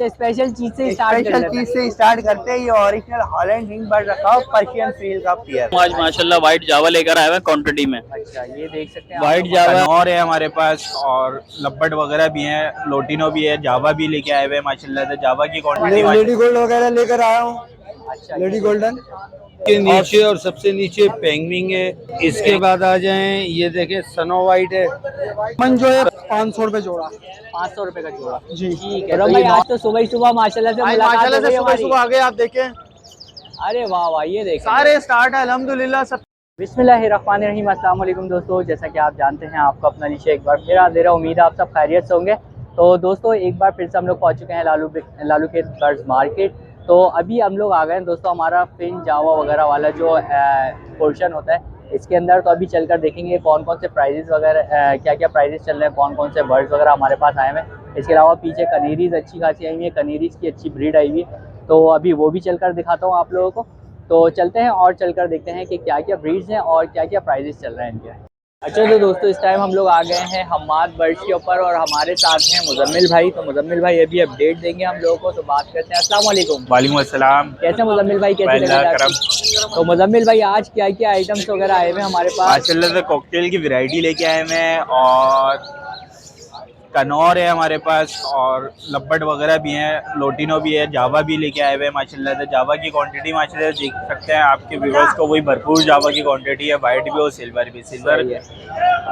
Special चीज से start करते हैं। ये ओरिजिनल हॉलैंड रिंग बर्ड रखा हो, पर्शियन फील का पेयर। आज माशाल्लाह व्हाइट जावा लेकर आया हुआ क्वांटिटी में। अच्छा, ये देख सकते हैं व्हाइट जावा और है हमारे पास, और लब्बट वगैरह भी है, लोटिनो भी है, जावा भी लेके आए हुए हैं माशाल्लाह से। जावा की क्वांटिटी लेडी गोल्ड वगैरह लेकर आया हूँ। अच्छा, लेडी गोल्डन के नीचे और सबसे नीचे पेंगविंग है। इसके बाद आ जाएं, ये देखें सनो वाइट है। मन जो है 500 रुपए जोड़ा। 500 रुपए का जोड़ा जी ठीक है। तो भाई आज तो सुबह ही सुबह माशाल्लाह से मुलाकात हो गई हमारी। सुबह आ गए, आप देखें अरे वाह वाह, ये देखें सारे स्टार्ट है अल्हम्दुलिल्लाह सब। बिस्मिल्लाहिर्रहमानिर्रहीम, अस्सलाम वालेकुम दोस्तों। जैसा कि आप जानते हैं, आपको अपना नीचे एक बार फिर हाजिर है। उम्मीद है आप सब खैरियत से होंगे। तो दोस्तों एक बार फिर से हम लोग पहुंच चुके हैं लालू के बर्ड्स मार्केट। तो अभी हम लोग आ गए हैं दोस्तों, हमारा फिन जावा वगैरह वाला जो पोर्शन होता है इसके अंदर। तो अभी चलकर देखेंगे कौन कौन से प्राइजेस वगैरह क्या क्या प्राइजेस चल रहे हैं, कौन कौन से बर्ड्स वगैरह हमारे पास आए हैं। इसके अलावा पीछे कनेरीज अच्छी खासी आई हुई है, कनेरीज की अच्छी ब्रीड आई हुई है। तो अभी वो भी चलकर दिखाता हूँ आप लोगों को। तो चलते हैं और चलकर देखते हैं कि क्या क्या ब्रीड्स हैं और क्या क्या प्राइजेस चल रहे हैं इनके। अच्छा तो दोस्तों इस टाइम हम लोग आ गए हैं हम्माद बर्ड्स के ऊपर और हमारे साथ हैं मुजम्मिल भाई। तो मुजम्मिल भाई अभी अपडेट देंगे हम लोगों को, तो बात करते हैं। अस्सलाम वालेकुम। वालेकुम अस्सलाम। कैसे मुजम्मिल भाई, कैसे लगे? तो मुजम्मिल भाई आज क्या क्या आइटम्स वगैरह आए हुए हैं हमारे पास? माशाल्लाह से कॉकटेल की वैरायटी लेके आए हुए हैं, और कनौर है हमारे पास, और लब्बट वगैरह भी हैं, लोटिनो भी है, जावा भी लेके आए हुए हैं माशाल्लाह से। जावा की क्वांटिटी माशाल्लाह से देख सकते हैं आपके व्यूअर्स को, वही भरपूर जावा की क्वांटिटी है। वाइट भी और सिल्वर भी। सिल्वर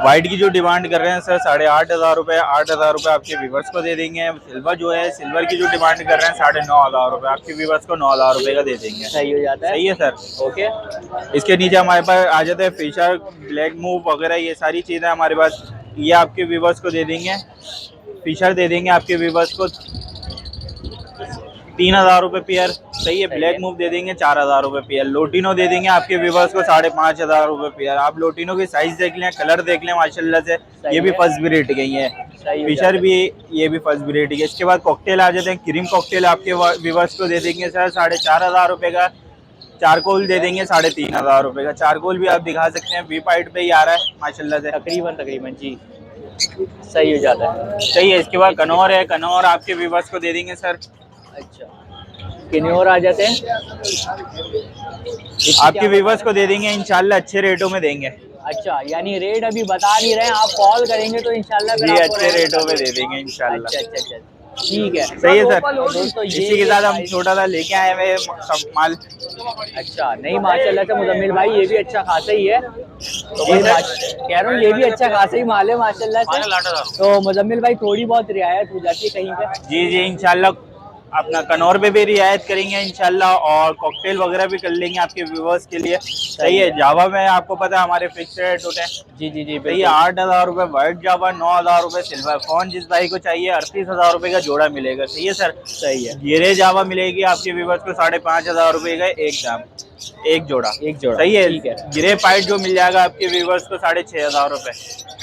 वाइट की जो डिमांड कर रहे हैं सर 8,500 रुपये, 8,000 रुपये आपके व्यूअर्स को दे देंगे। सिल्वर जो है, सिल्वर की जो डिमांड कर रहे हैं 9,500 रुपये, आपके व्यूअर्स को 9,000 रुपये का दे देंगे। सही हो जाता है। सही है सर, ओके। इसके नीचे हमारे पास आ जाते हैं फिशर, ब्लैक मूव वगैरह, ये सारी चीज़ें हमारे पास, ये आपके व्यूअर्स को दे देंगे। फिशर दे देंगे आपके व्यूअर्स को 3,000 रुपये पेयर। सही है। ब्लैक मूव दे देंगे 4,000 रुपये पेयर। लोटिनो दे देंगे आपके व्यूअर्स को 5,500 रुपये पेयर। आप लोटिनो की साइज देख लें, कलर देख लें माशाल्लाह से, ये भी फर्स्ट ब्रीड गई है। फिशर भी, ये भी फर्स्ट ब्रीड है। इसके बाद कॉकटेल आ जाते हैं। क्रीम कॉकटेल आपके व्यूअर्स को दे देंगे सर 4,500 रुपये का। चारकोल दे देंगे 3,500 रुपये का। चारकोल भी आप दिखा सकते हैं, वी पाइट पे ही आ रहा है माशाल्लाह से। तकरीबन जी सही हो जाता है। सही है। इसके बाद कनौर है, कनौर आपके व्यूअर्स को दे देंगे सर। अच्छा, किन्योर आ जाते हैं, आपके व्यूअर्स को दे देंगे इंशाल्लाह, अच्छे रेटों में देंगे। अच्छा यानी रेट अभी बता नहीं रहे हैं, आप कॉल करेंगे तो इंशाल्लाह जी अच्छे रेटों में दे देंगे इंशाल्लाह। अच्छा ठीक है। सही है सर। दोस्तों इसी के साथ हम छोटा सा लेके आए हुए सब माल। अच्छा नहीं माशाल्लाह से मुजम्मिल भाई, ये भी अच्छा खासा ही है। तो भाई कह रहा हूँ ये भी अच्छा खासा ही माल है माशाल्लाह से। तो मुजम्मिल भाई थोड़ी बहुत रियायत हो जाती है कहीं पे? जी इंशाल्लाह, अपना कनौर पे भी रियायत करेंगे इंशाल्लाह, और कॉकटेल वगैरह भी कर लेंगे आपके व्यूअर्स के लिए। सही है। जावा में आपको पता है हमारे फिक्स रेट होते हैं। जी सही है। 8,000 रुपये वाइट जावा, 9,000 रुपये सिल्वर। फोन जिस भाई को चाहिए 38,000 रुपये का जोड़ा मिलेगा। सही है सर। सही है। गिरे जावा मिलेगी आपके व्यूअर्स को 5,500 रुपये का एक दाम, एक जोड़ा। सही है। गिरे पाइट जो मिल जाएगा आपके व्यूअर्स को 6,500 रुपये।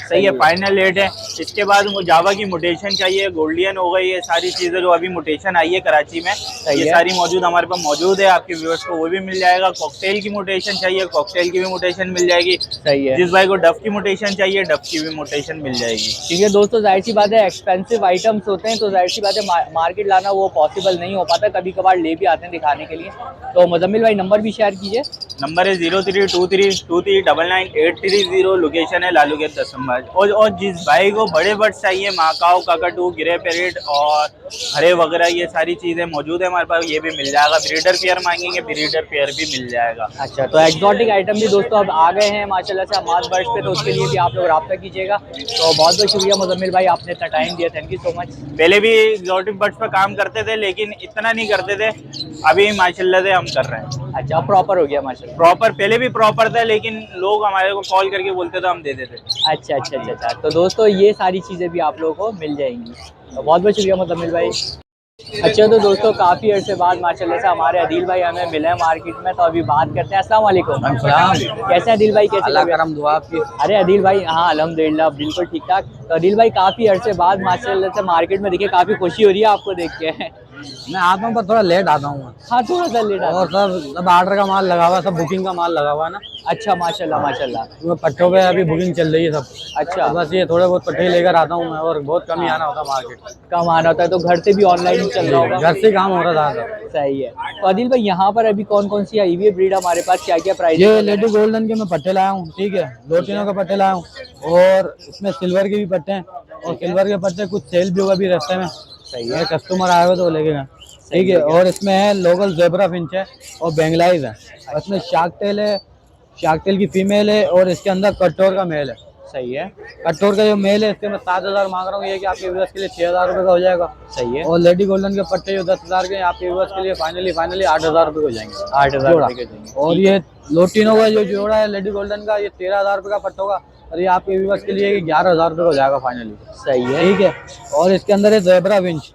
सही है। फाइनल रेट है। इसके बाद जावा की मोटेशन चाहिए, गोल्डियन हो गई, ये सारी चीज़ें जो अभी मोटेशन आई है कराची में, ये सारी मौजूद हमारे पास मौजूद है। आपके व्यूअर्स को वो भी मिल जाएगा। कॉकटेल की मोटेशन चाहिए, कॉकटेल की भी मोटेशन मिल जाएगी। सही है। जिस भाई को डफ की मोटेशन चाहिए, डफ की भी मोटेशन मिल जाएगी। ठीक है दोस्तों, जाहिर सी बात है एक्सपेंसिव आइटम्स होते हैं तो जाहिर सी बात है मार्केट लाना वो पॉसिबल नहीं हो पाता, कभी कभार ले भी आते हैं दिखाने के लिए। तो मुजम्मिल भाई नंबर भी शेयर कीजिए। नंबर है 0323239980। लोकेशन है लालू के दसम्बाज। और जिस भाई को बड़े बर्ड्स चाहिए, माकाओ, काकाटू, ग्रे पैरेट और हरे वगैरह, ये सारी चीज़ें मौजूद है हमारे पास, ये भी मिल जाएगा। ब्रीडर पेयर मांगेंगे, ब्रीडर पेयर भी मिल जाएगा। अच्छा तो एक्सोटिक आइटम भी दोस्तों अब आ गए हैं माशाल्लाह से हम्माद बर्ड्स पे, तो उसके लिए भी आप लोग रब्ता कीजिएगा। तो बहुत बहुत शुक्रिया मुजम्मिल भाई, आपने इतना टाइम दिया, थैंक यू सो मच। पहले भी एक्सोटिक बर्ड्स पे काम करते थे लेकिन इतना नहीं करते थे, अभी माशाल्लाह से हम कर रहे हैं। अच्छा प्रॉपर हो गया माशाल्लाह। प्रॉपर पहले भी प्रॉपर था, लेकिन लोग हमारे को कॉल करके बोलते थे, हम दे देते। अच्छा। तो दोस्तों ये सारी चीज़ें भी आप लोगों को मिल जाएंगी। तो बहुत बहुत शुक्रिया मुजम्मिल भाई। अच्छा तो दोस्तों काफ़ी अर्से बाद माशाल्लाह से हमारे अदील भाई हमें मिले हैं मार्केट में, तो अभी बात करते हैं। अस्सलाम वालेकुम। कैसे हैं अदील भाई, कैसे? अल्लाह करम दुआ आपकी। अरे अदील भाई, हाँ अल्हम्दुलिल्लाह बिल्कुल ठीक ठाक। तो अदील भाई काफ़ी अर्से बाद माशाल्लाह से मार्केट में दिखे, काफ़ी खुशी हो रही है आपको देख के। मैं आता हूँ पर थोड़ा लेट आता हूँ। हाँ थोड़ा सा लेट और सब ऑर्डर का माल लगा हुआ, सब बुकिंग का माल लगा हुआ है ना। अच्छा माशाल्लाह। पट्टों पे अभी बुकिंग चल रही है सब। अच्छा बस ये थोड़े बहुत पट्टे लेकर आता हूँ मैं, और बहुत कम ही आना होता है मार्केट। कम आना होता है, तो घर से भी ऑनलाइन चल रहा होगा। घर से काम हो रहा था। सही है। तो आदिल भाई यहाँ पर अभी कौन कौन सी आई हुई है ब्रीड हमारे पास, क्या क्या प्राइस? ये लेडी गोल्डन के मैं पट्टे लाया हूँ, ठीक है, लोटिनो के पट्टे लाया हूँ, और इसमें सिल्वर के भी पट्टे हैं, और सिल्वर के पट्टे कुछ सेल भी होगा अभी रास्ते में। सही है। कस्टमर आए हुए तो वो लेके गए, ठीक है। और इसमें है लोकल जेब्रा फिंच है और बेंगलाइज है। इसमें शार्क टेल है, शार्क टेल की फीमेल है, और इसके अंदर कटोर का मेल है। सही है। कटोर का जो मेल है इसके मैं 7,000 मांग रहा हूँ, ये कि आपके व्यूअर्स के लिए 6,000 रुपये का हो जाएगा। सही है। और लेडी गोल्डन के पट्टे जो 10,000 के हैं, आपके व्यूअर्स के लिए फाइनली 8,000 रुपये हो जाएंगे। 8,000 जोड़ा। रुपये के देंगे। और ये लोटिनो का जो जोड़ा है लेडी गोल्डन का, ये 13,000 रुपये का पट्टा होगा, और ये आपके व्यूअर्स के लिए 11,000 रुपये हो जाएगा फाइनली। सही है। ठीक है। और इसके अंदर है जेब्रा विंच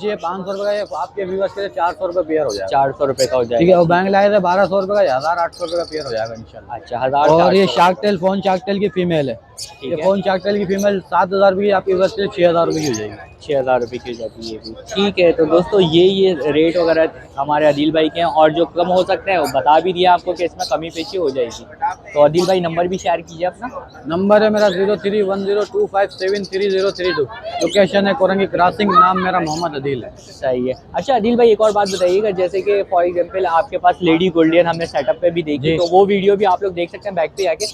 ये 500 रुपये का, ये आपके व्यूअर्स के लिए 400 रुपये पेयर हो जाएगा। 400 रुपये का हो ठीक है। जाएगा। और बेंगलाइज है 1,200 रुपये का, 1,800 रुपये का पेयर हो जाएगा इंशाल्लाह। अच्छा, 1000। और ये shark tail phone shark tail की फीमेल है, ये फोन शार्क टेल की फीमेल 7,000 रुपये की, आपके व्यूअर्स के लिए 6,000 रुपये की हो जाएगी। 6,000 रुपये की हो जाती है ये भी। ठीक है। तो दोस्तों ये रेट वगैरह हमारे आदिल भाई के हैं, और जो कम हो सकते हैं वो बता भी दिया आपको कि इसमें कमी पेशी हो जाएगी। तो आदिल भाई नंबर भी शेयर कीजिए अपना। नंबर है मेरा 031025733032। लोकेशन है कोरंगी क्रॉसिंग, नाम मेरा मोहम्मद अदील है। सही है। अच्छा आदिल भाई, एक और बात बताइएगा, जैसे कि फॉर एग्जांपल आपके पास लेडी गोल्डन हमने सेटअप पे भी देखी, जी। तो वो वीडियो भी आप लोग देख सकते हैं बैक पे आके।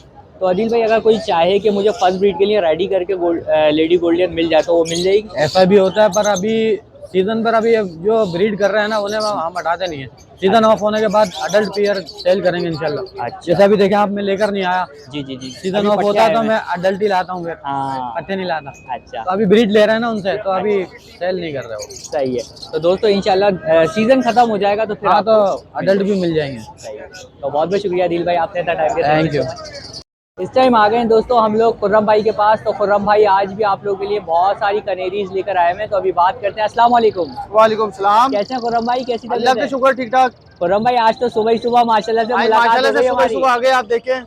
तो आदिल भाई अगर कोई चाहे कि मुझे फर्स्ट ब्रीड के लिए रेडी करके लेडी गोल्डन मिल जाए तो वो मिल जाएगी? ऐसा भी होता है, पर अभी सीजन पर अभी जो ब्रीड कर रहे हैं ना उन्हें हम हटाते नहीं है। सीजन ऑफ होने के बाद अडल्ट पेयर सेल करेंगे इंशाल्लाह। अच्छा। जैसा भी देखें आप, मैं लेकर नहीं आया, जी जी जी। सीजन अभी ऑफ पट्टे होता आए है तो हुए मैं हैं। अडल्ट ही लाता हूँ, फिर हाँ। पट्टे नहीं लाता। अच्छा। तो अभी ब्रीड ले रहे हैं ना उनसे, तो अभी सेल नहीं कर रहे हो। सही है। तो दोस्तों इंशाल्लाह सीजन खत्म हो जाएगा तो फिर हाँ, तो आपको अडल्ट भी मिल जाएंगे। सही है। तो बहुत बहुत शुक्रिया दिल भाई, आपने इतना टाइम दिया। Thank you. इस टाइम आ गए हैं दोस्तों हम लोग खुर्रम भाई के पास। तो खुर्रम भाई आज भी आप लोगों के लिए बहुत सारी कनेरीज लेकर आए हैं, तो अभी बात करते हैं। अस्सलाम वालेकुम। वालेकुम सलाम। कैसे हैं खुर्रम भाई, कैसी अल्लाह तबीयत के है? शुक्र, ठीक ठाक। खुर्रम भाई आज तो सुबह ही सुबह माशाल्लाह से मुलाकात हो गई सुबह हमारी। सुबह आ गए, आप देखें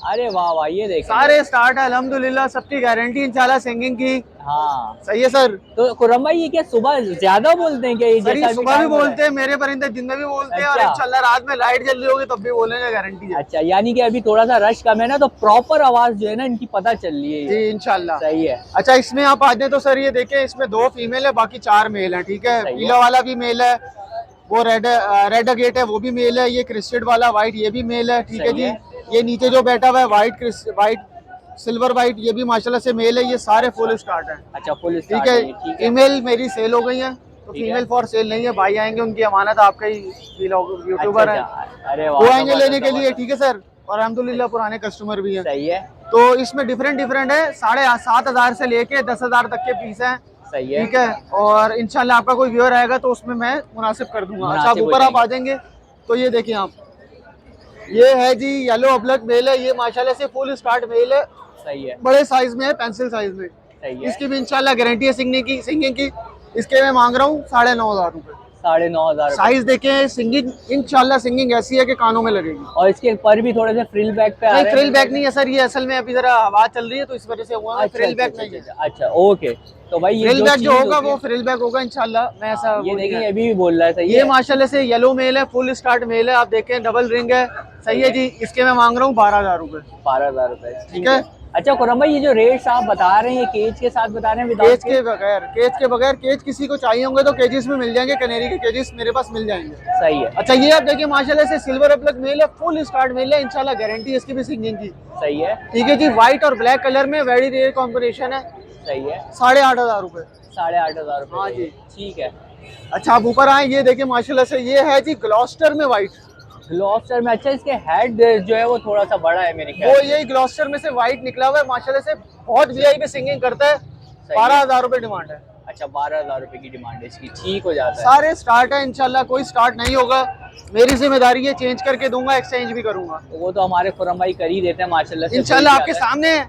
अरे वाह वाह, ये देखें। सारे स्टार्ट है अल्हम्दुलिल्लाह, सबकी गारंटी इंशाल्लाह सिंगिंग की। हाँ। सही है सर। तो खुर्रम भाई ये क्या सुबह ज्यादा बोलते हैं क्या? ये सर, ये जैसा सुबह भी time हो रहा है? बोलते हैं, मेरे परिंदे दिन में भी बोलते हैं, और अच्छा। इंशाल्लाह रात में लाइट जल रही होगी तब भी बोलेंगे, गारंटी है। अच्छा, यानी कि अभी थोड़ा सा रश कम है ना, तो प्रॉपर आवाज जो है ना इनकी पता चल रही है। जी इंशाल्लाह। सही है। अच्छा, इसमें आप आ जाए तो सर ये देखें, इसमें 2 फीमेल है, बाकी 4 मेल है। ठीक है। सही है। पीला वाला भी मेल है, वो रेड गेट है वो भी मेल है, ये क्रिस्टेड वाला व्हाइट ये भी मेल है। ठीक है सही जी। है। ये नीचे जो बैठा हुआ है व्हाइट सिल्वर व्हाइट, ये भी माशाल्लाह से मेल है। ये सारे फुल स्टार्ट है। अच्छा, फुल ठीक है। ठीक है। फीमेल मेरी सेल हो गई है, तो ठीक है। फीमेल फॉर सेल नहीं है। भाई आएंगे, उनकी अमानत आपका ही यूट्यूबर है, अच्छा, अरे वो आएंगे जबरदस्त, लेने के लिए। जबरदस्त। ठीक है सर। और अल्हम्दुलिल्लाह पुराने कस्टमर भी हैं। सही है। तो इसमें डिफरेंट है, 7,500 से लेके 10,000 तक के पीस हैं। सही है। ठीक है। और इंशाल्लाह आपका कोई व्यूअर आएगा तो उसमें मैं मुनासिब कर दूंगा। अच्छा, मुनासिब हो ऊपर आप आ जाएंगे। जाएंगे तो ये देखिए आप, ये है जी येलो अबलक मेल है, ये माशाल्लाह से फुल स्टार्ट मेल है, सही है। बड़े साइज में है, पेंसिल साइज में। सही है। इसकी भी इंशाल्लाह गारंटी है सिंगिंग की। इसके मैं मांग रहा हूँ 9,500 रुपए। 9,500 साइज देखें, सिंगिंग इंशाल्लाह सिंगिंग ऐसी है कि कानों में लगेगी। और इसके पर भी थोड़े से फ्रिल बैक पे आ नहीं, रहे हैं। फ्रिल बैक नहीं है सर, ये असल में अभी जरा हवा चल रही है तो इस वजह से हुआ है, अच्छा, फ्रिल बैक अच्छा, नहीं है। अच्छा, अच्छा, ओके। तो भाई ये फ्रिल बैक जो चीज़ होगा होती वो है- फ्रिल बैक होगा इंशाल्लाह। मैं ऐसा ये वो नहीं देखिए है। अभी भी बोल रहा है। सही ये है। माशाल्लाह से येलो मेल है, फुल स्टार्ट मेल है, आप देखें डबल रिंग है। सही है जी। इसके मैं मांग रहा हूँ 12,000 रुपए। 12,000 रुपए। ठीक है। अच्छा खुर्रम भाई, ये जो रेट्स आप बता रहे हैं ये केज के साथ बता रहे हैं केज विदाउट के बगैर केज किसी को चाहिए होंगे तो केजेस में मिल जाएंगे, कनेरी के केजेस मेरे पास मिल जाएंगे। सही है। अच्छा, ये आप देखिए माशाल्लाह से सिल्वर अपलक मेल है, फुल स्टार्ट मेल है, इंशाल्लाह गारंटी है इसकी भी सिंगिंग की। सही है। ठीक है जी। व्हाइट और ब्लैक कलर में वेरी रेयर कॉम्बिनेशन है। सही है। 8,500 रुपए। 8,500 रुपए। हाँ जी। ठीक है। अच्छा, आप ऊपर आए, ये देखिए माशाल्लाह से ये है जी ग्लॉस्टर में व्हाइट। ग्लॉस्टर में। अच्छा, इसके हेड जो है वो थोड़ा सा बड़ा है मेरे ख्याल वो से। यही ग्लॉस्टर में से व्हाइट निकला हुआ है, माशाल्लाह से बहुत वीआईपी सिंगिंग करता है। है। 12,000 रुपए डिमांड है। अच्छा, 12,000 रुपए की डिमांड है इसकी। ठीक हो जाता है। सारे स्टार्ट है इंशाल्लाह, कोई स्टार्ट नहीं होगा, मेरी जिम्मेदारी है, चेंज करके दूंगा, एक्सचेंज भी करूंगा वो तो हमारे खुर्रम भाई कर ही देते हैं माशाल्लाह से। इंशाल्लाह। कोई आपके बात है। सामने है।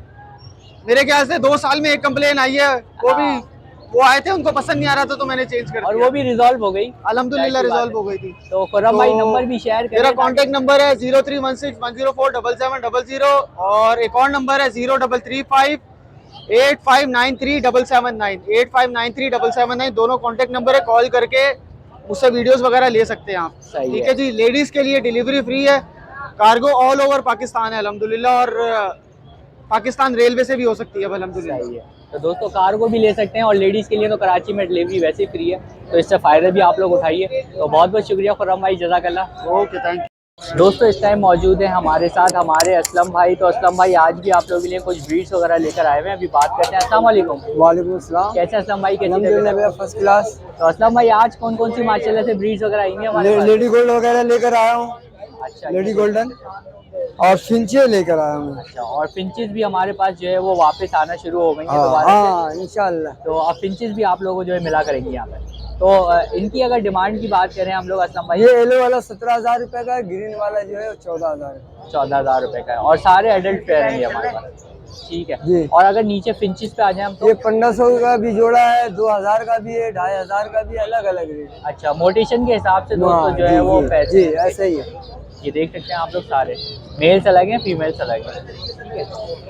मेरे ख्याल से 2 साल में एक कंप्लेन आई है, वो भी वो आए थे, उनको पसंद नहीं आ रहा था तो मैंने चेंज कर और दिया। वो भी रिजॉल्व हो गई अल्हम्दुलिल्लाह जाहिर सी बात रिजॉल्व है। हो गई थी। तो खुर्रम भाई नंबर भी शेयर करें। मेरा कांटेक्ट नंबर है 0316104700 और एक और नंबर है 0335 8593 8593 दोनों कांटेक्ट नंबर है। कॉल करके मुझसे वीडियोस वगैरह ले सकते हैं आप। सही ठीक है। है जी। लेडीज के लिए डिलीवरी फ्री है, कार्गो ऑल ओवर पाकिस्तान है अल्हम्दुलिल्लाह, और पाकिस्तान रेलवे से भी हो सकती है अल्हम्दुलिल्लाह। सही है। तो दोस्तों कार्गो भी ले सकते हैं और लेडीज़ के लिए तो कराची में डिलीवरी वैसे ही फ्री है, तो इससे फ़ायदा भी आप लोग उठाइए। तो बहुत बहुत शुक्रिया खुर्रम भाई, जज़ाकल्लाह। Okay, thank you. दोस्तों इस टाइम मौजूद है हमारे साथ हमारे असलम भाई। तो असलम भाई आज भी आप लोगों के लिए कुछ ब्रीड्स वगैरह लेकर आए हुए हैं, अभी बात करते हैं। अस्सलाम वालेकुम। वालेकुम अस्सलाम। कैसे असलम भाई, कैसी अल्हम्दुलिल्लाह तबीयत है? भैया, फर्स्ट क्लास। तो असलम भाई आज कौन कौन सी माशाल्लाह से ब्रीड्स वगैरह आई हैं हमारे पास? लेडी गोल्ड वगैरह लेकर आया हूँ, अच्छा, लेडी गोल्डन और फिंचे लेकर आया हूँ। अच्छा, और फिंचेस भी हमारे पास जो है वो वापस आना शुरू हो गई हैं हाँ दोबारा से। हाँ, इंशाल्लाह। तो अब फिंचेस भी आप लोगों को जो है मिला करेंगे यहाँ पे। तो इनकी अगर डिमांड की बात करें हम लोग असलम भाई, ये येलो वाला 17,000 रुपए का है, ग्रीन वाला जो है 14,000। 14,000 रुपए का है और सारे एडल्ट पेयर हैं ये हमारे पास। ठीक है जी। और अगर नीचे फिंचेस पे आ जाए हम तो? ये 1500 का भी जोड़ा है, 2,000 का भी है, 2,500 का भी, अलग अलग रेट है। अच्छा, मोटेशन के हिसाब से दोस्तों हाँ, जो है जी, वो जी, पैसे जी, ऐसे ही है। ये देख सकते हैं आप लोग, सारे मेल्स अलग हैं, फीमेल्स अलग हैं। ठीक है,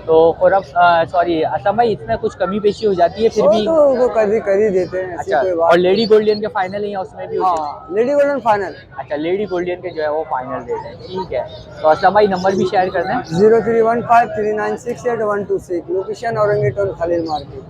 तो और अब सॉरी असलम भाई, इसमें कुछ कमी पेशी हो जाती है फिर भी? वो कर ही देते हैं, ऐसी अच्छा, कोई बात और लेडी गोल्डियन के फाइनल ही उसमें भी होते हैं? हाँ, लेडी गोल्डन फाइनल। अच्छा, लेडी गोल्डियन के जो है वो फाइनल रेट है। ठीक है, तो असलम भाई नंबर भी शेयर कर दें। 03153968 लोकेशन औरंगे टाउन, खलील मार्केट।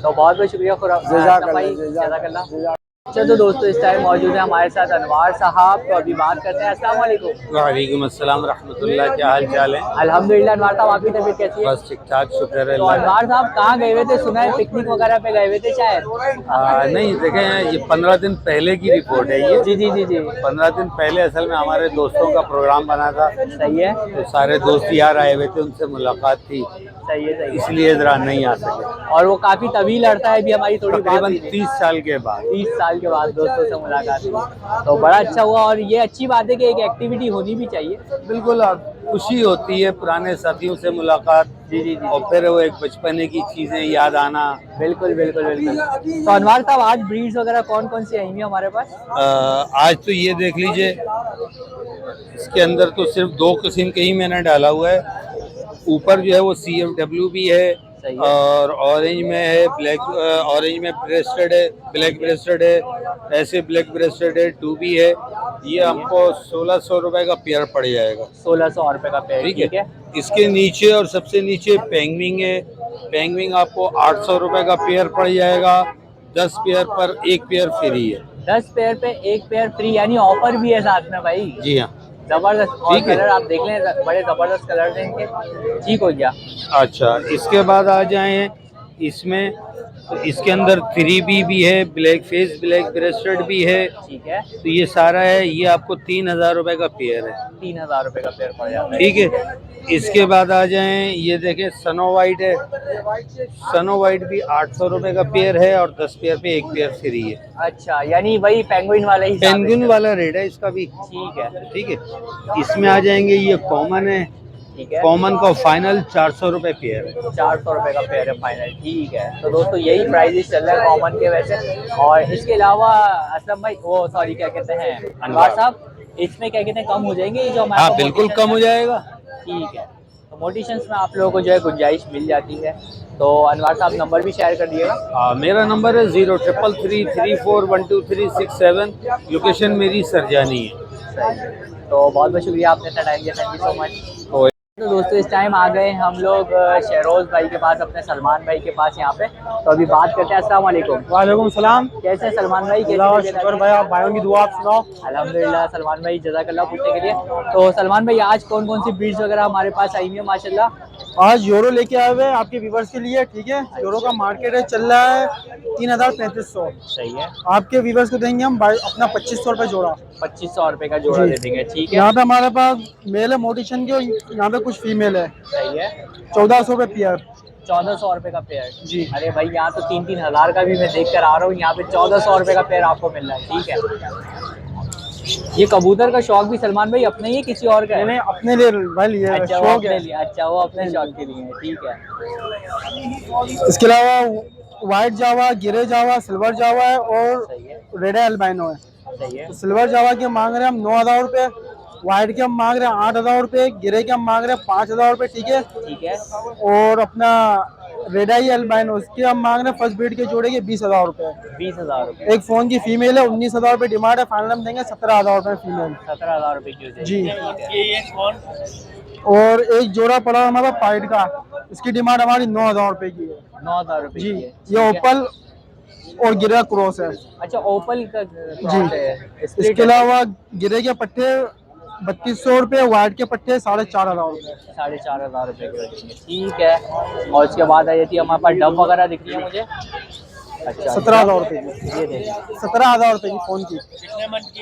तो बहुत बहुत शुक्रिया भाई, जज़ाकल्लाह। अच्छा, तो दोस्तों इस टाइम मौजूद है हमारे साथ अनवार साहब। तो अभी बात करते हैं। अस्सलाम वालेकुम। वालेकुम अस्सलाम रहमतुल्लाह, क्या हाल चाल है? अल्हम्दुलिल्लाह। अनवार साहब आपकी तबीयत कैसी है? बस ठीक ठाक, शुक्र है तो अल्लाह अनवार साहब कहाँ गए हुए थे? सुना है पिकनिक वगैरह पे गए हुए थे शायद। का। नहीं देखें, ये 15 दिन पहले की रिपोर्ट है ये। जी जी जी जी, 15 दिन पहले असल में हमारे दोस्तों का प्रोग्राम बना था, सही है तो सारे दोस्त यार आए हुए थे, उनसे मुलाकात थी, सही है सही है। इसलिए जरा नहीं आ सके। और वो काफी तवील लड़ता है, भी हमारी थोड़ी बात तकरीबन हुई थी। 30 साल के बाद। 30 साल के बाद दोस्तों से मुलाकात हुई, तो बड़ा अच्छा हुआ। और ये अच्छी बात है कि एक एक्टिविटी होनी भी चाहिए। बिल्कुल, अब खुशी होती है पुराने साथियों से मुलाकात, जी जी जी, और फिर वो एक बचपने की चीजें याद आना। बिल्कुल बिल्कुल बिल्कुल। तो अनवार साहब आज ब्रीड्स वगैरह कौन कौन सी आई हुई हैं हमारे पास? आज तो ये देख लीजिए, इसके अंदर तो सिर्फ 2 किस्म के ही मैंने डाला हुआ है। ऊपर जो है वो CFW भी है, सही है। और ऑरेंज में है, ब्लैक ऑरेंज में ब्रेस्टेड है, ब्लैक ब्रेस्टेड है, ऐसे ब्लैक ब्रेस्टेड है 2 भी है। ये आपको 1,600 रुपए का पेयर पड़ जाएगा। 1,600 रुपए का पेयर। ठीक है। इसके नीचे और सबसे नीचे पेंगविंग है, पेंगविंग आपको 800 रुपए का पेयर पड़ जाएगा। 10 पेयर पर 1 पेयर फ्री है। 10 पेयर पे 1 पेयर फ्री, यानी ऑफर भी है साथ में भाई। जी हाँ, जबरदस्त। और ठीक है। कलर आप देख लें, बड़े जबरदस्त कलर हैं इनके। ठीक हो गया। अच्छा, इसके बाद आ जाएं इसमें, तो इसके अंदर 3B भी है, ब्लैक फेस ब्लैक ब्रेस्टेड भी है। ठीक है, तो ये सारा है, ये आपको 3,000 रुपए का पेयर है। 3,000 रुपए का पेयर पड़ जाता है। ठीक है। इसके बाद आ जाएं, ये देखें सनो वाइट है, सनो वाइट भी 800 रुपए का पेयर है, और 10 पेयर पे 1 पेयर फ्री है। अच्छा, यानी वही पेंगुइन वाला ही हिसाब है पेंगुइन इसका। वाला रेट है इसका भी। ठीक है ठीक है। इसमें आ जाएंगे, ये कॉमन है, ठीक है। कॉमन का फाइनल 400 रुपए पेयर है। 400 रुपए का पेयर है फाइनल। ठीक है, तो दोस्तों यही प्राइजेस चल रहा है कॉमन के वैसे। और इसके अलावा असलम भाई, वो सॉरी क्या कहते हैं अनवार साहब, इसमें क्या कहते हैं कम हो जाएंगे ये जो हमारे हाँ को बिल्कुल मोटिशंस कम हो हैं? जाएगा। ठीक है, तो मोटिशंस में आप लोगों को जो है गुंजाइश मिल जाती है। तो अनवार साहब नंबर भी शेयर कर दिएगा। मेरा नंबर है 0333412367। लोकेशन मेरी सरजानी है। तो बहुत बहुत शुक्रिया, आपने इतना टाइम दिया, थैंक यू सो मच। तो दोस्तों इस टाइम आ गए हम लोग शहरोज भाई के पास, अपने सलमान भाई के पास यहाँ पे। तो अभी बात करते हैं। अस्सलाम वालेकुम। वालेकुम सलाम। कैसे हैं सलमान भाई? शुक्र भाई, आप भाइयों की दुआ, आप सुनाओ। अल्हम्दुलिल्लाह सलमान भाई, जज़ाकल्लाह पूछने के लिए। तो सलमान भाई आज कौन कौन सी ब्रीड्स वगैरह हमारे पास आई हुई है माशाल्लाह? आज यूरो लेके आए हुए हैं आपके व्यूवर्स के लिए। ठीक है, यूरो का मार्केट है चल रहा है 3,3500। सही है, आपके व्यूवर्स को देंगे हम भाई अपना 2500 रुपये जोड़ा। 2500 रुपए का जोड़ा दे देंगे। ठीक है, यहाँ पे हमारे पास मेल है मोटिशन के, और यहाँ पे कुछ फीमेल है। सही है। 1400 रुपये पेयर। 1400 रुपए का पेयर। जी। अरे भाई यहाँ तो 3-3 हज़ार का भी मैं देख कर आ रहा हूँ, यहाँ पे 1400 रुपए का पेयर आपको मिल रहा है। ठीक है, ये कबूतर का शौक भी सलमान भाई अपने ही है किसी और का है? मैंने अपने लिए भाई लिया है, अच्छा, वो शौक अपने है। लिए। अच्छा, वो अपने शौक के लिए है। ठीक है, इसके अलावा व्हाइट जावा, गिरे जावा, सिल्वर जावा है, और सही है रेड एल्बाइनो है। सही है। तो सिल्वर जावा के मांग रहे हैं हम 9,000 रुपये, व्हाइट के हम मांग रहे हैं 8,000 रुपये, गिरे के हम मांग रहे हैं 5,000 रुपये। ठीक है, ठीक है, और अपना रेड आई एल्बाइनो, उसके हम मांग रहे हैं फर्स्ट ब्रीड के जोड़े के 20,000 रुपये। 20,000 रुपए। एक फोन की फीमेल है, 19,000 रुपये डिमांड है, फाइनल हम देंगे 17,000 रुपये फीमेल। 17,000 रुपए की हो जाएगी। जी। ठीक है। और एक जोड़ा पड़ा है हमारा पाइट का, इसकी डिमांड हमारी 9,000 रुपए की है 9,000 रुपए जी। की है। ये ओपल और गिरा क्रॉस है अच्छा ओपल का जी। है। इसके अलावा गिरे के पट्टे 3,200 रुपए, व्हाइट के पट्टे 4,500 रुपए। 4,500 रुपए के होंगे, ठीक है। और उसके बाद आ जाती है हमारे पास डब वगैरह दिख रही है मुझे। अच्छा 17,000 रुपए की, ये देखिए 17,000 रुपए की फोन की।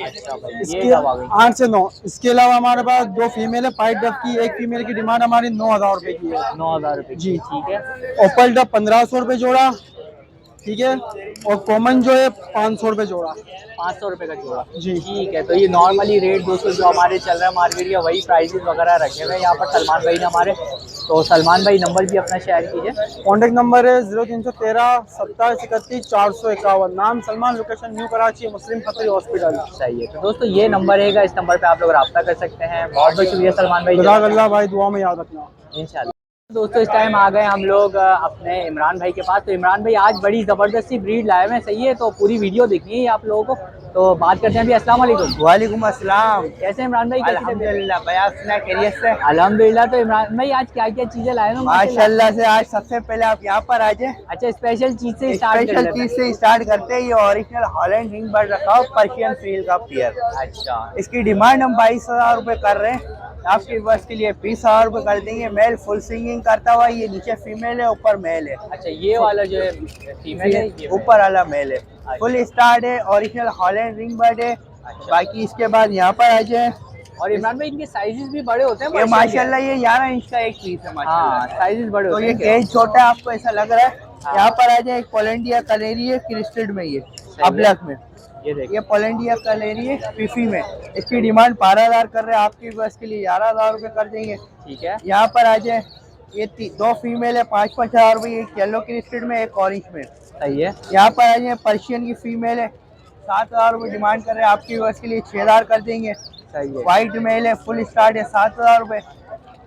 अच्छा भाई ये इसके डब आ गई। 8 से 9। इसके अलावा हमारे पास 2 फीमेल है पाइट डब की, एक फीमेल की डिमांड हमारी 9,000 रुपए की है 9,000 रुपए जी। ठीक है। ओपल डब 1,500 रुपए जोड़ा, ठीक है। और कॉमन जो है 500 रुपए जोड़ा 500 रुपए का जोड़ा जी। ठीक है। तो ये नॉर्मली रेट दोस्तों जो हमारे चल रहा है मार्केट या वही प्राइसेस वगैरह रखे हुए हैं यहाँ पर सलमान भाई ने हमारे। तो सलमान भाई नंबर भी अपना शेयर कीजिए। कॉन्टेक्ट नंबर है 0313 27 31 451। नाम सलमान, लोकेशन न्यू कराची, मुस्लिम खतरी हॉस्पिटल। सही है। तो दोस्तों ये नंबर रहेगा, इस नंबर पे आप लोग रब्ता कर सकते हैं। बहुत बहुत शुक्रिया सलमान भाई। जज़ाकल्लाह भाई, दुआ में याद रखना इंशाल्लाह। दोस्तों इस टाइम आ गए हम लोग अपने इमरान भाई के पास। तो इमरान भाई आज बड़ी ज़बरदस्ती ब्रीड लाए हुए हैं, सही है। तो पूरी वीडियो देखनी है आप लोगों को। तो बात करते हैं अभी। अस्सलाम वालेकुम। वालेकुम अस्सलाम। कैसे हैं इमरान भाई? अल्हम्दुलिल्लाह भाई, आप सुना खैरियत से? अल्हम्दुलिल्लाह। तो इमरान भाई आज क्या क्या चीज़ें लाए हैं? माशाल्लाह से। आज सबसे पहले आप यहाँ पर आ जाए। अच्छा स्पेशल चीज़ से स्टार्ट कर स्पेशल लेते हैं। चीज से स्टार्ट करते हैं। ये ओरिजिनल हॉलैंड रिंग बर्ड रखा हो, पर्शियन फील का पेयर। अच्छा इसकी डिमांड हम 22,000 रुपए कर रहे हैं। आपके बस के लिए 20,000 रुपए कर देंगे। मेल फुल सिंगिंग करता हुआ, ये नीचे फीमेल है, ऊपर मेल है। अच्छा ये वाला जो है फीमेल है, ये ऊपर वाला मेल है। फुल स्टार्ट है, ओरिजिनल हॉलैंड रिंग बर्ड है। बाकी इसके बाद यहाँ पर आ जाए। और इमरान भाई इनके साइजेस भी बड़े होते हैं ये माशाल्लाह ये 11 इंच का एक पीस है माशाल्लाह। हाँ साइजेस बड़े तो होते ये हैं। केज छोटा है, आपको ऐसा लग रहा है। यहाँ पर आ जाए। एक पोलेंडिया कलेरी है, क्रिस्टेड में, ये अब्लैक में। ये देखिए ये पोलेंडिया कलेरी है, पीफी में। इसकी डिमांड 12,000 कर रहे हैं। आपकी बस के लिए 11,000 रुपए कर देंगे। ठीक है। यहाँ पर आ जाए। ये 2 फीमेल है, 5-5 हजार रुपये। एक येलो क्रिस्टेड में, एक ऑरेंज में। सही है। यहाँ पर आ जाए। पर्शियन की फीमेल है, 7,000 रुपये डिमांड कर रहे हैं। आपकी बस के लिए 6,000 कर देंगे। सही है। व्हाइट मेल है, फुल स्टार्ट है, 7,000 रुपए।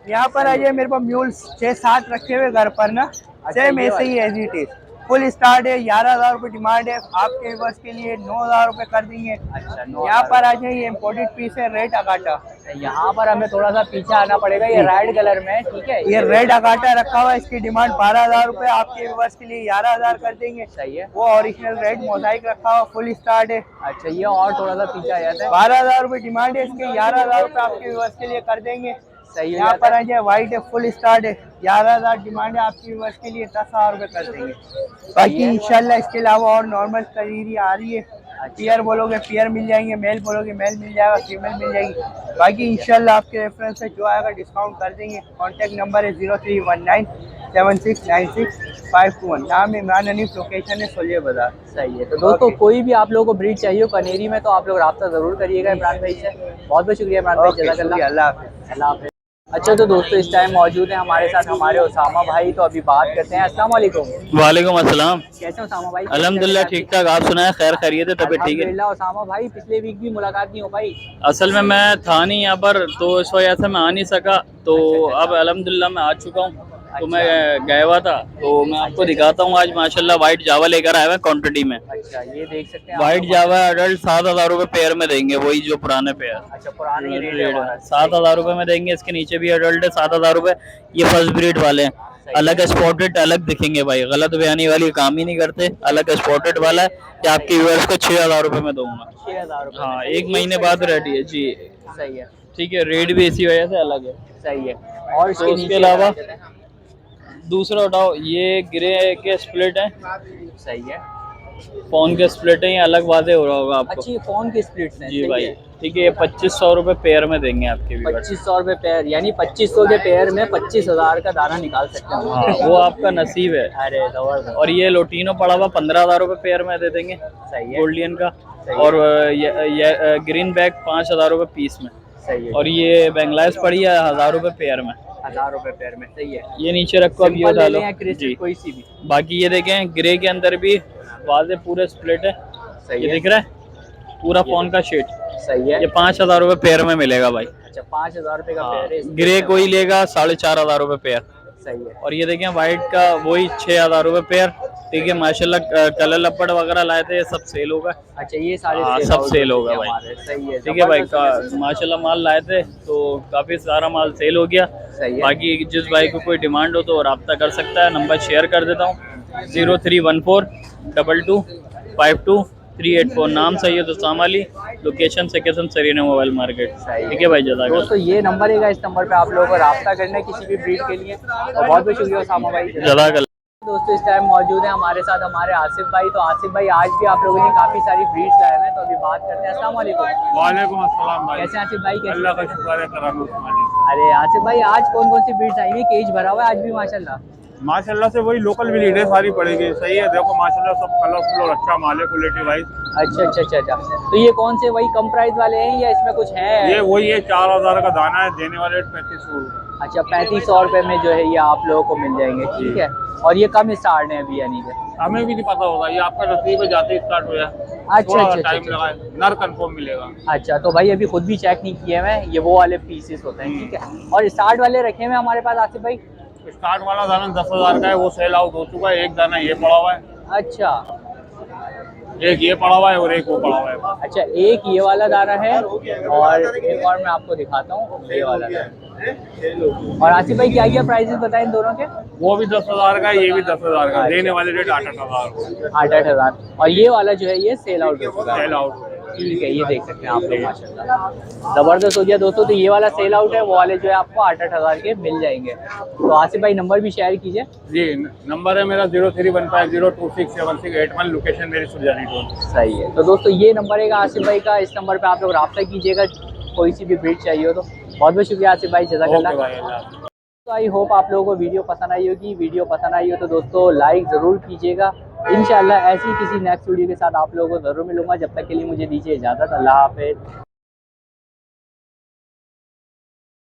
यहाँ पर आ जाए। मेरे पास म्यूल्स 6-7 रखे हुए घर पर ना, सेम ये ऐसे ही as it is. Full start है, 11,000 रुपए डिमांड है। आपके बस के लिए 9,000 रुपए कर देंगे। अच्छा यहाँ पर आ जाए। ये इम्पोर्टेड पीस है, रेड अगाटा। यहाँ पर हमें थोड़ा सा पीछे आना पड़ेगा। ये रेड कलर में है, ठीक है। ये रेड अगाटा रखा हुआ है। इसकी डिमांड 12,000 रुपए। आपके बस के लिए 11,000 कर देंगे। सही है। वो ओरिजिनल रेड मोजाइक रखा हुआ, फुल स्टार्ट है। अच्छा ये और थोड़ा सा पीछे आ जाता है। 12,000 रुपए डिमांड है इसके, 11,000 रुपए आपके बस के लिए कर देंगे। सही है। यहाँ पर आ जाए। व्हाइट है, फुल स्टार्ट है, 11,000 डिमांड है। आपकी बस के लिए 10,000 रुपए कर देंगे। बाकी इंशाल्लाह इसके अलावा और नॉर्मल कलीरी आ रही है। पियर बोलोगे पियर मिल जाएंगे, मेल बोलोगे मेल मिल जाएगा, फीमेल मिल जाएगी। बाकी इंशाल्लाह आपके रेफरेंस से जो आएगा डिस्काउंट कर देंगे। कॉन्टैक्ट नंबर है 0319 7696 नाम इमरान हनीफ, लोकेशन है सोलिया बाजार। सही है। तो दोस्तों कोई भी आप लोगों को ब्रीड चाहिए हो कनेरी में, तो आप लोग रब्ता ज़रूर करिएगा इमरान भाई से। बहुत बहुत शुक्रिया इमरान भाई, जज़ाकल्लाह। अल्लाह हाफिज़। अल्लाह हाफ़िज़। अच्छा तो दोस्तों इस टाइम मौजूद हैं हमारे साथ हमारे उसामा भाई। तो अभी बात करते हैं। अस्सलाम वालेकुम। वालेकुम अस्सलाम। कैसे हो उसामा भाई? अल्हम्दुलिल्लाह ठीक ठाक। आप सुनाए? खैर खैरियत है? तबीयत ठीक है? अल्हम्दुलिल्लाह। उसामा भाई पिछले वीक भी मुलाकात नहीं हो पाई। असल में मैं था नहीं यहाँ पर, तो इस वजह से मैं आ नहीं सका। तो अब अल्हम्दुलिल्लाह मैं आ चुका हूँ। तो मैं गया हुआ था, तो मैं आपको दिखाता हूँ। आज माशाल्लाह वाइट जावा लेकर आया हुआ क्वांटिटी में। अच्छा ये देख सकते हैं वाइट जावा अडल्ट 7,000 रुपए पेयर में देंगे, वही जो पुराने पेयर। अच्छा पुराने रेट है। 7,000 रुपए में देंगे। इसके नीचे भी अडल्ट है 7,000 रुपए। ये फर्स्ट ब्रीड वाले हैं, अलग स्पॉटेड अलग दिखेंगे भाई, गलत बयानी वाली काम ही नहीं करते। अलग स्पॉटेड वाला है, ये आपके व्यूअर्स को 6,000 रुपए में दूंगा। 6,000 रुपए। हाँ 1 महीने बाद रेडी है जी। सही है। ठीक है, रेट भी इसी वजह से अलग है। सही है। और तो उसके अलावा दूसरा उठाओ, ये ग्रे के स्प्लिट है। सही है। फोन के स्प्लिट है, ये अलग वादे हो रहा होगा आपको। अच्छी फोन की स्प्लिट्स हैं। जी भाई ठीक है। ये 2,500 रुपए पेयर में देंगे आपके भी। 2,500 रुपए पेयर, यानी 2,500 के पेयर में 25,000 का दाना निकाल सकते हैं। हाँ वो आपका नसीब है। अरे जबरदस्त। और ये लोटिनो पड़ा हुआ 15,000 रुपए पेयर में दे देंगे। सही है। गोल्डियन का। और ये ग्रीन बैग 5,000 रुपए पीस में। सही है। और ये बेंगलाइज पड़ी है 1,000 रुपए पेयर में। 1,000 रुपए पेयर में। सही है। ये नीचे रखो, अब ये सिंपल ले डालो लें या क्रिस्टल, जी। कोई सी भी। बाकी ये देखें ग्रे के अंदर भी वाजे पूरे स्प्लिट है। सही ये है। दिख रहा है पूरा फोन का शेड। सही है। ये 5,000 रुपए पेयर में मिलेगा भाई। अच्छा 5,000 रुपए का पेयर है। ग्रे कोई लेगा 4,500 रुपए पेयर। सही है। और ये देखें व्हाइट का वही 6,000 रुपए पेयर। ठीक है माशाल्लाह। कलर लपड़ वगैरह लाए थे, सब सेल होगा। अच्छा ये सारे हाँ, सेल सब आउट सेल हो होगा गए भाई। हमारे। सही है। ठीक है भाई, जबरदस्त। माशाल्लाह माल लाए थे तो काफी सारा माल सेल हो गया। सही है। बाकी जिस भाई को कोई डिमांड हो तो रब्ता कर सकता है। नंबर शेयर कर देता हूँ 0314225238 नाम सैयद उस्मान अली, लोकेशन सेकेशन सरीना मोबाइल मार्केट। ठीक है भाई, जज़ाकल्लाह। दोस्तों ये नंबर है, इस नंबर पे आप लोगों को रब्ता करना है किसी भी ब्रीड के लिए। और बहुत बहुत शुक्रिया उसामा भाई। जज़ाकल्लाह। दोस्तों इस टाइम मौजूद है हमारे साथ हमारे आसिफ भाई। तो आसिफ भाई आज भी आप लोगों ने काफ़ी सारी ब्रीड्स लाए हैं, तो अभी बात करते हैं। अस्सलाम वालेकुम। वालेकुम अस्सलाम भाई। कैसे हैं आसिफ भाई? कैसे? अल्लाह का शुक्र है, करम उस्मानी। अरे आसिफ भाई आज कौन कौन सी ब्रीड्स आई हैं? केज भरा हुआ है आज भी माशाल्लाह। माशाल्लाह से वही लोकल ब्रीड है, सारी पड़ेगी। सही है, देखो माशाल्लाह सब कलरफुल और अच्छा माल है, क्वालिटी वाइज। अच्छा। तो ये कौन से वही कम प्राइस वाले हैं या इसमें कुछ है? ये वही है, 4000 का दाना है, देने वाले 3500 रुपये। अच्छा 3500 रुपये में जो है ये आप लोगों को मिल जाएंगे। ठीक है। और ये कम स्टार्ट है अभी यानी कि? हमें भी नहीं पता होगा, ये आपका नसीब है, जाते स्टार्ट हो जाए। अच्छा। टाइम लगा है, नर कंफर्म मिलेगा। अच्छा तो भाई अभी खुद भी चेक नहीं किए हैं, ये वो वाले पीसेस होते हैं। ठीक है। और स्टार्ट वाले रखे हुए हमारे पास आसिफ भाई? स्टार्ट वाला दाना 10,000 का है, वो सेल आउट हो चुका है। एक दाना ये पड़ा हुआ है, अच्छा एक ये पड़ा हुआ है और एक वो पड़ा हुआ है। अच्छा, एक ये वाला दाना है और एक और मैं आपको दिखाता हूँ ये वाला दाना। और आसिफ भाई क्या प्राइसेस बताएं इन दोनों के? वो भी 10,000 का है, ये भी 10,000 का। देने वाले रेट 8,000। 8,000। और ये वाला जो है ये सेल आउट हो चुका है। Sell out. ठीक है, ये देख सकते हैं आप लोग माशाल्लाह ज़बरदस्त हो गया दोस्तों। तो ये वाला सेल आउट है, वो वाले जो है आपको 8,000 के मिल जाएंगे। तो आसिफ भाई नंबर भी शेयर कीजिए। जी नंबर है मेरा 0315026681, लोकेशन मेरी सुरजानी टोल। सही है। तो दोस्तों ये नंबर है आसिफ भाई का, इस नंबर पे आप लोग रब्ता कीजिएगा कोई सी भी ब्रीड चाहिए हो तो। बहुत बहुत शुक्रिया आसिफ भाई, जज़ाकल्लाह। तो आई होप आप लोगों को वीडियो पसंद आई होगी। वीडियो पसंद आई हो तो दोस्तों लाइक ज़रूर कीजिएगा। इंशाल्लाह ऐसी किसी नेक्स्ट वीडियो के साथ आप लोगों को ज़रूर मिलूंगा। जब तक के लिए मुझे दीजिए इजाज़त। अल्लाह हाफ़िज़।